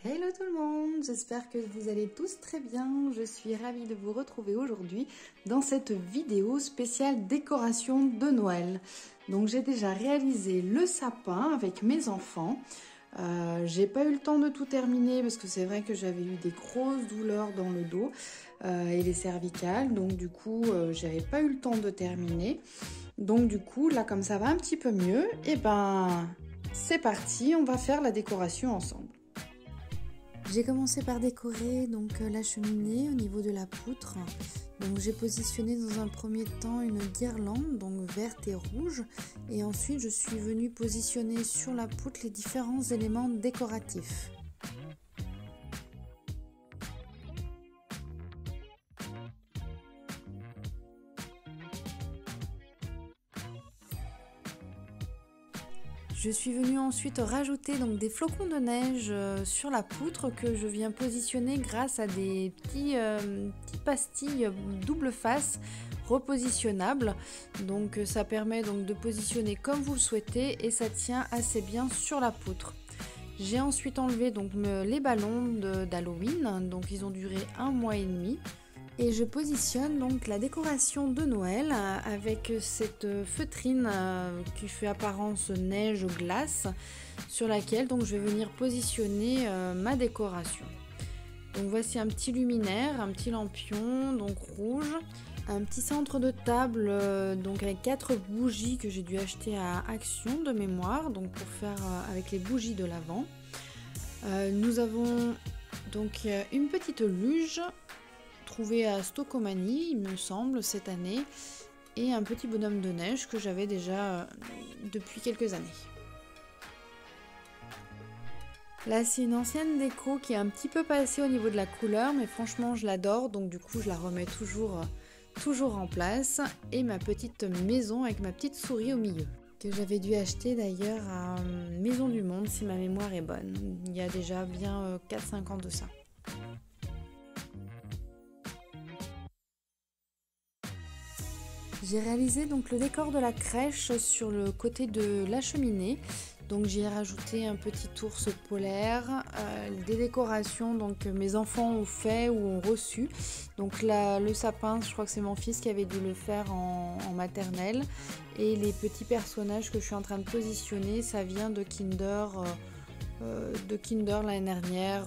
Hello tout le monde, j'espère que vous allez tous très bien. Je suis ravie de vous retrouver aujourd'hui dans cette vidéo spéciale décoration de Noël. Donc j'ai déjà réalisé le sapin avec mes enfants. J'ai pas eu le temps de tout terminer parce que c'est vrai que j'avais eu des grosses douleurs dans le dos et les cervicales. Donc du coup, j'avais pas eu le temps de terminer. Donc du coup, là comme ça va un petit peu mieux, et ben c'est parti, on va faire la décoration ensemble. J'ai commencé par décorer donc la cheminée au niveau de la poutre. Donc j'ai positionné dans un premier temps une guirlande donc verte et rouge, et ensuite je suis venue positionner sur la poutre les différents éléments décoratifs. Je suis venue ensuite rajouter donc des flocons de neige sur la poutre que je viens positionner grâce à des petits pastilles double face repositionnables. Donc ça permet donc de positionner comme vous le souhaitez et ça tient assez bien sur la poutre. J'ai ensuite enlevé donc les ballons d'Halloween, donc ils ont duré 1 mois et demi. Et je positionne donc la décoration de Noël avec cette feutrine qui fait apparence neige-glace sur laquelle donc je vais venir positionner ma décoration. Donc voici un petit luminaire, un petit lampion donc rouge, un petit centre de table donc avec 4 bougies que j'ai dû acheter à Action de mémoire, donc pour faire avec les bougies de l'Avent. Nous avons donc une petite luge trouvé à Stocomanie, il me semble, cette année, et un petit bonhomme de neige que j'avais déjà depuis quelques années. Là, c'est une ancienne déco qui est un petit peu passée au niveau de la couleur, mais franchement, je l'adore, donc du coup, je la remets toujours en place. Et ma petite maison avec ma petite souris au milieu, que j'avais dû acheter d'ailleurs à Maison du Monde, si ma mémoire est bonne. Il y a déjà bien 4-5 ans de ça. J'ai réalisé donc le décor de la crèche sur le côté de la cheminée. Donc j'y ai rajouté un petit ours polaire, des décorations donc mes enfants ont fait ou ont reçu. Donc là, le sapin, je crois que c'est mon fils qui avait dû le faire en maternelle. Et les petits personnages que je suis en train de positionner, ça vient de Kinder l'année dernière,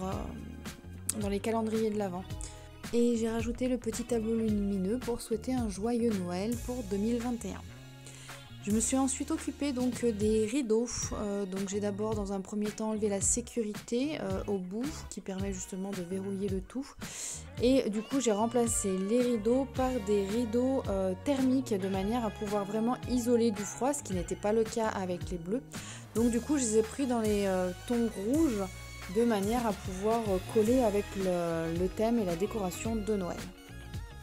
dans les calendriers de l'Avent. Et j'ai rajouté le petit tableau lumineux pour souhaiter un joyeux Noël pour 2021. Je me suis ensuite occupée donc des rideaux. Donc j'ai d'abord dans un premier temps enlevé la sécurité au bout qui permet justement de verrouiller le tout. Et du coup j'ai remplacé les rideaux par des rideaux thermiques de manière à pouvoir vraiment isoler du froid, ce qui n'était pas le cas avec les bleus. Donc du coup je les ai pris dans les tons rouges, de manière à pouvoir coller avec le thème et la décoration de Noël.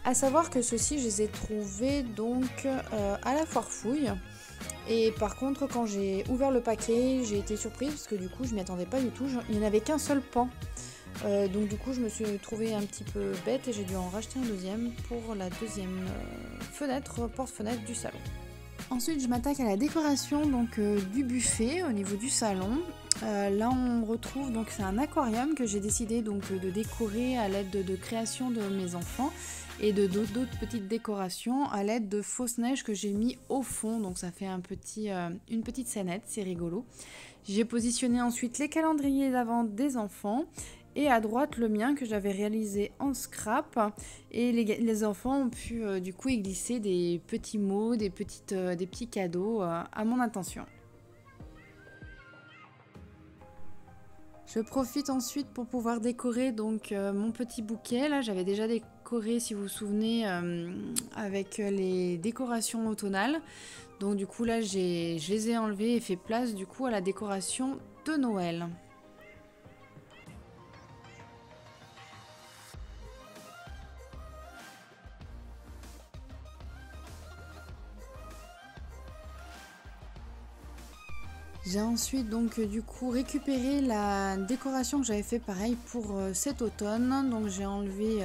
A savoir que ceux-ci, je les ai trouvés donc à la foire fouille. Et par contre, quand j'ai ouvert le paquet, j'ai été surprise parce que du coup, je m'y attendais pas du tout. Il n'y en avait qu'un seul pan. Donc du coup, je me suis trouvée un petit peu bête et j'ai dû en racheter un deuxième pour la deuxième porte-fenêtre du salon. Ensuite, je m'attaque à la décoration donc, du buffet au niveau du salon. Là, on retrouve donc c'est un aquarium que j'ai décidé donc de décorer à l'aide de créations de mes enfants et de d'autres petites décorations à l'aide de fausses neiges que j'ai mis au fond. Donc ça fait une petite scénette, c'est rigolo. J'ai positionné ensuite les calendriers d'Avent des enfants. Et à droite, le mien que j'avais réalisé en scrap. Et les enfants ont pu du coup y glisser des petits mots, des petits cadeaux à mon intention. Je profite ensuite pour pouvoir décorer donc mon petit bouquet. Là, j'avais déjà décoré, si vous vous souvenez, avec les décorations automnales. Donc du coup, là, je les ai enlevées et fait place du coup à la décoration de Noël. J'ai ensuite donc du coup récupéré la décoration que j'avais fait pareil pour cet automne. Donc j'ai enlevé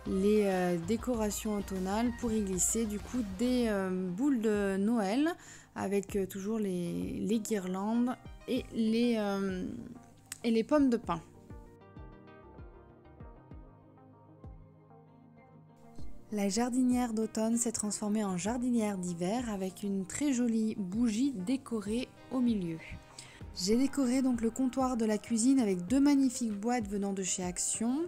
les décorations automnales pour y glisser du coup des boules de Noël avec toujours les guirlandes et les pommes de pin. La jardinière d'automne s'est transformée en jardinière d'hiver avec une très jolie bougie décorée au milieu. J'ai décoré donc le comptoir de la cuisine avec 2 magnifiques boîtes venant de chez Action,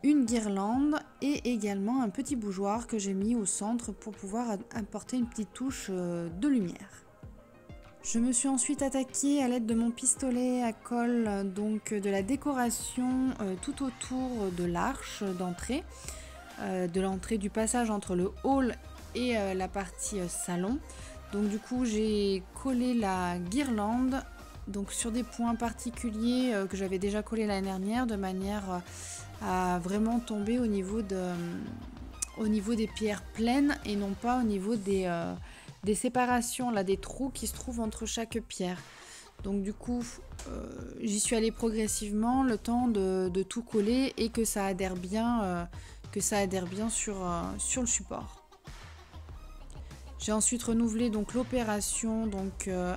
une guirlande et également un petit bougeoir que j'ai mis au centre pour pouvoir apporter une petite touche de lumière. Je me suis ensuite attaquée à l'aide de mon pistolet à colle donc de la décoration tout autour de l'arche d'entrée, de l'entrée du passage entre le hall et la partie salon. Donc du coup j'ai collé la guirlande donc sur des points particuliers que j'avais déjà collé l'année dernière de manière à vraiment tomber au niveau des pierres pleines et non pas au niveau des séparations, là, des trous qui se trouvent entre chaque pierre. Donc du coup, j'y suis allée progressivement, le temps de tout coller et que ça adhère bien, sur le support. J'ai ensuite renouvelé donc l'opération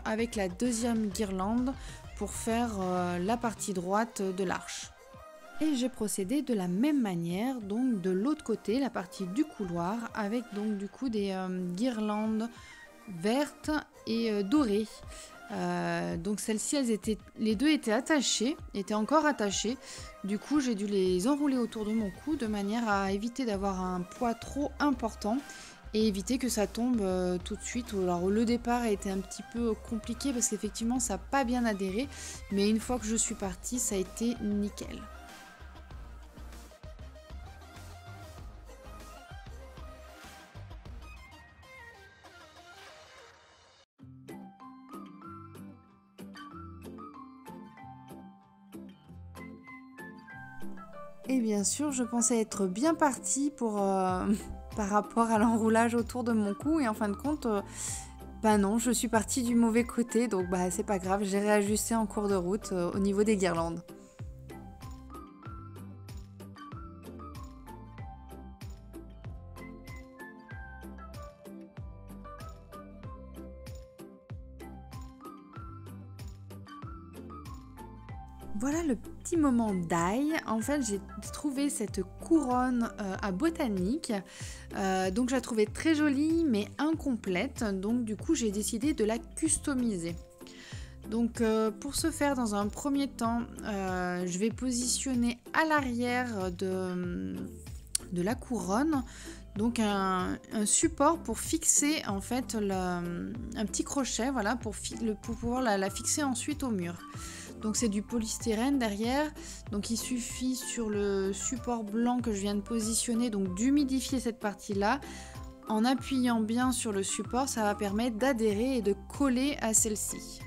avec la deuxième guirlande pour faire la partie droite de l'arche. Et j'ai procédé de la même manière donc de l'autre côté, la partie du couloir, avec donc du coup des guirlandes vertes et dorées. Donc celles-ci, les deux étaient encore attachées. Du coup, j'ai dû les enrouler autour de mon cou de manière à éviter d'avoir un poids trop important et éviter que ça tombe tout de suite. Alors le départ a été un petit peu compliqué parce qu'effectivement ça n'a pas bien adhéré, mais une fois que je suis partie, ça a été nickel. Et bien sûr, je pensais être bien partie par rapport à l'enroulage autour de mon cou. Et en fin de compte, non, je suis partie du mauvais côté. Donc c'est pas grave, j'ai réajusté en cours de route au niveau des guirlandes. Voilà le petit moment d'ail. En fait, j'ai trouvé cette couronne à Botanique. Donc, je la trouvais très jolie, mais incomplète. Donc, du coup, j'ai décidé de la customiser. Donc, pour ce faire, dans un premier temps, je vais positionner à l'arrière de la couronne donc un support pour fixer en fait un petit crochet, voilà, pour pouvoir la fixer ensuite au mur. Donc c'est du polystyrène derrière, donc il suffit sur le support blanc que je viens de positionner donc d'humidifier cette partie-là. En appuyant bien sur le support, ça va permettre d'adhérer et de coller à celle-ci.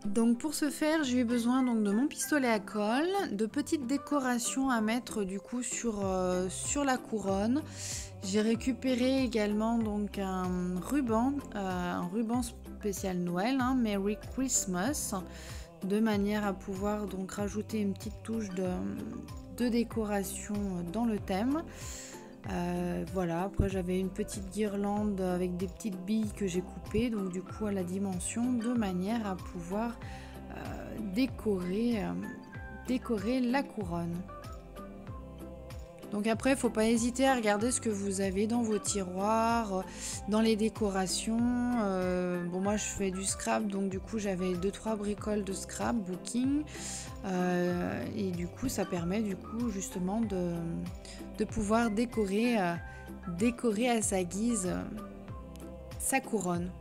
Donc pour ce faire, j'ai eu besoin donc de mon pistolet à colle, de petites décorations à mettre du coup sur la couronne. J'ai récupéré également donc un ruban spécial Noël, hein, Merry Christmas, de manière à pouvoir donc rajouter une petite touche de décoration dans le thème. Voilà, après j'avais une petite guirlande avec des petites billes que j'ai coupées donc du coup à la dimension de manière à pouvoir décorer la couronne. Donc après, il ne faut pas hésiter à regarder ce que vous avez dans vos tiroirs, dans les décorations. Bon, moi je fais du scrap, donc du coup j'avais 2-3 bricoles de scrap booking. Et du coup ça permet du coup justement de pouvoir décorer à sa guise sa couronne.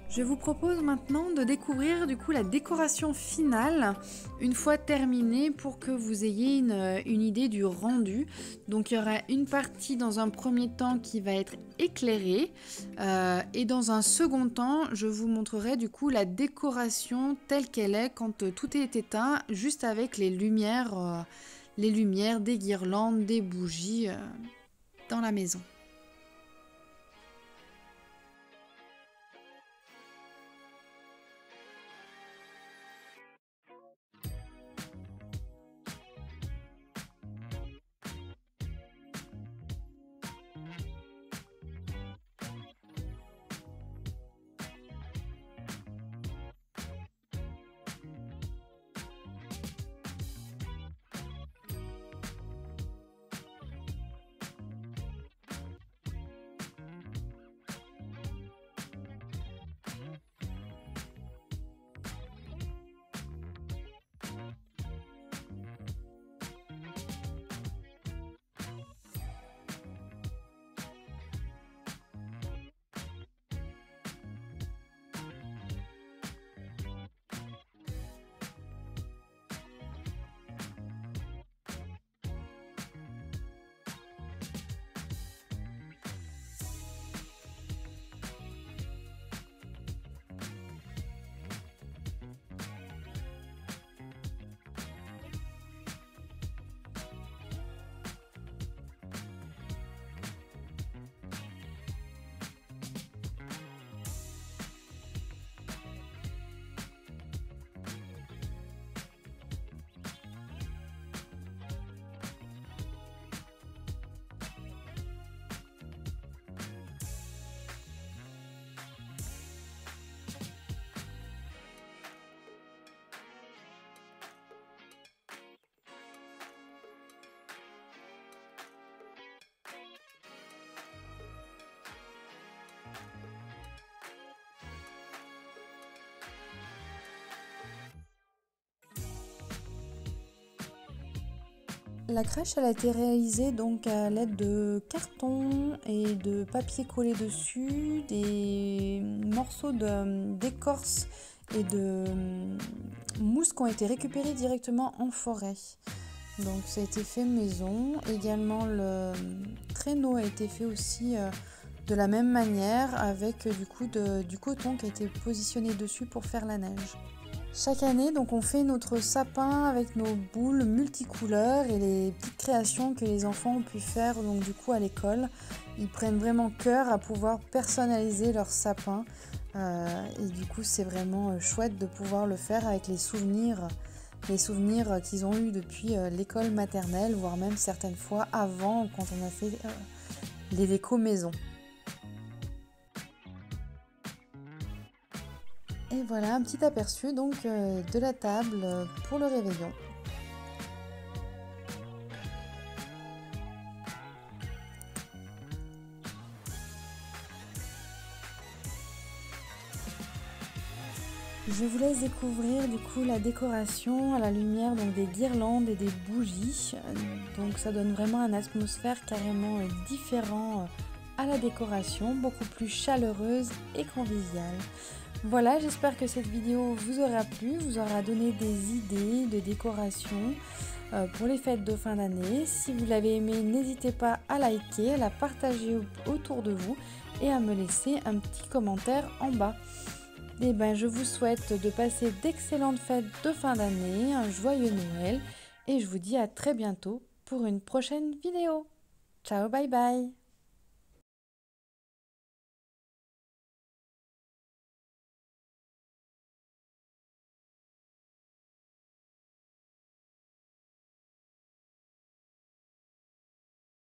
Je vous propose maintenant de découvrir du coup la décoration finale une fois terminée pour que vous ayez une idée du rendu. Donc il y aura une partie dans un premier temps qui va être éclairée et dans un second temps je vous montrerai du coup la décoration telle qu'elle est quand tout est éteint, juste avec les lumières des guirlandes, des bougies. dans la maison. La crèche, elle a été réalisée donc à l'aide de carton et de papier collé dessus, des morceaux d'écorce et de mousse qui ont été récupérés directement en forêt. Donc ça a été fait maison. Également le traîneau a été fait aussi de la même manière avec du coton qui a été positionné dessus pour faire la neige. Chaque année, donc, on fait notre sapin avec nos boules multicouleurs et les petites créations que les enfants ont pu faire donc, du coup, à l'école. Ils prennent vraiment cœur à pouvoir personnaliser leur sapin. Et du coup, c'est vraiment chouette de pouvoir le faire avec les souvenirs qu'ils ont eus depuis l'école maternelle, voire même certaines fois avant, quand on a fait les décos maison. Et voilà un petit aperçu donc de la table pour le réveillon. Je vous laisse découvrir du coup la décoration à la lumière donc des guirlandes et des bougies. Donc ça donne vraiment une atmosphère carrément différente à la décoration, beaucoup plus chaleureuse et conviviale. Voilà, j'espère que cette vidéo vous aura plu, vous aura donné des idées de décoration pour les fêtes de fin d'année. Si vous l'avez aimé, n'hésitez pas à liker, à la partager autour de vous et à me laisser un petit commentaire en bas. Et je vous souhaite de passer d'excellentes fêtes de fin d'année, un joyeux Noël et je vous dis à très bientôt pour une prochaine vidéo. Ciao, bye bye!